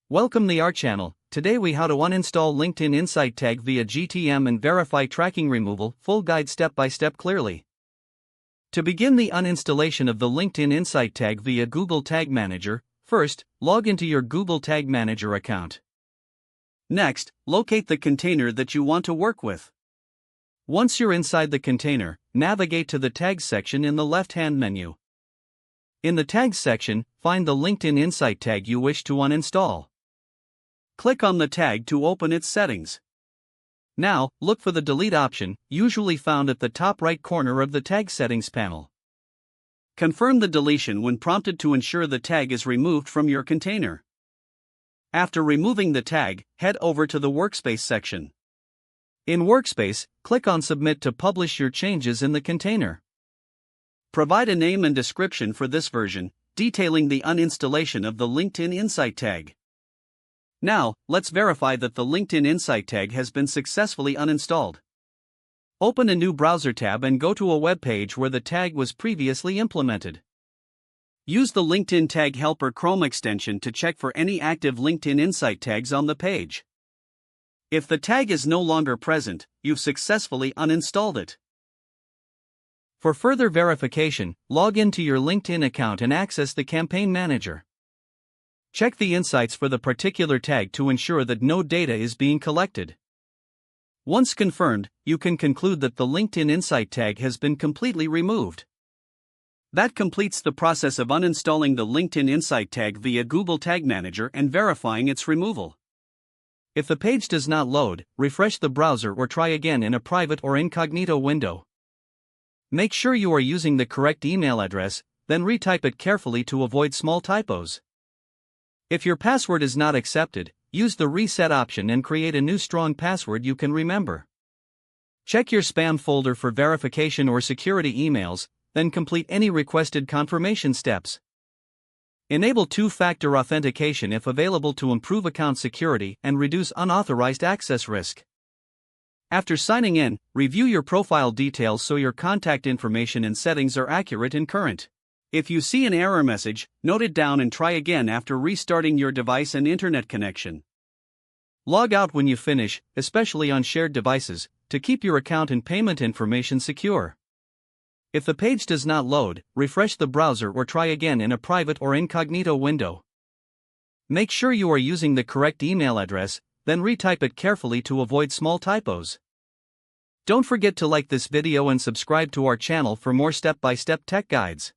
Welcome to our channel. Today we how to uninstall LinkedIn Insight tag via GTM and verify tracking removal, full guide step by step clearly. To begin the uninstallation of the LinkedIn Insight tag via Google Tag Manager, first, log into your Google Tag Manager account. Next, locate the container that you want to work with. Once you're inside the container, navigate to the Tags section in the left-hand menu. In the Tags section, find the LinkedIn Insight tag you wish to uninstall. Click on the tag to open its settings. Now, look for the Delete option, usually found at the top right corner of the Tag Settings panel. Confirm the deletion when prompted to ensure the tag is removed from your container. After removing the tag, head over to the Workspace section. In Workspace, click on Submit to publish your changes in the container. Provide a name and description for this version, detailing the uninstallation of the LinkedIn Insight tag. Now, let's verify that the LinkedIn Insight tag has been successfully uninstalled. Open a new browser tab and go to a web page where the tag was previously implemented. Use the LinkedIn Tag Helper Chrome extension to check for any active LinkedIn Insight tags on the page. If the tag is no longer present, you've successfully uninstalled it. For further verification, log into your LinkedIn account and access the Campaign Manager. Check the insights for the particular tag to ensure that no data is being collected. Once confirmed, you can conclude that the LinkedIn Insight tag has been completely removed. That completes the process of uninstalling the LinkedIn Insight tag via Google Tag Manager and verifying its removal. If the page does not load, refresh the browser or try again in a private or incognito window. Make sure you are using the correct email address, then retype it carefully to avoid small typos. If your password is not accepted, use the reset option and create a new strong password you can remember. Check your spam folder for verification or security emails, then complete any requested confirmation steps. Enable two-factor authentication if available to improve account security and reduce unauthorized access risk. After signing in, review your profile details so your contact information and settings are accurate and current. If you see an error message, note it down and try again after restarting your device and internet connection. Log out when you finish, especially on shared devices, to keep your account and payment information secure. If the page does not load, refresh the browser or try again in a private or incognito window. Make sure you are using the correct email address, then retype it carefully to avoid small typos. Don't forget to like this video and subscribe to our channel for more step-by-step tech guides.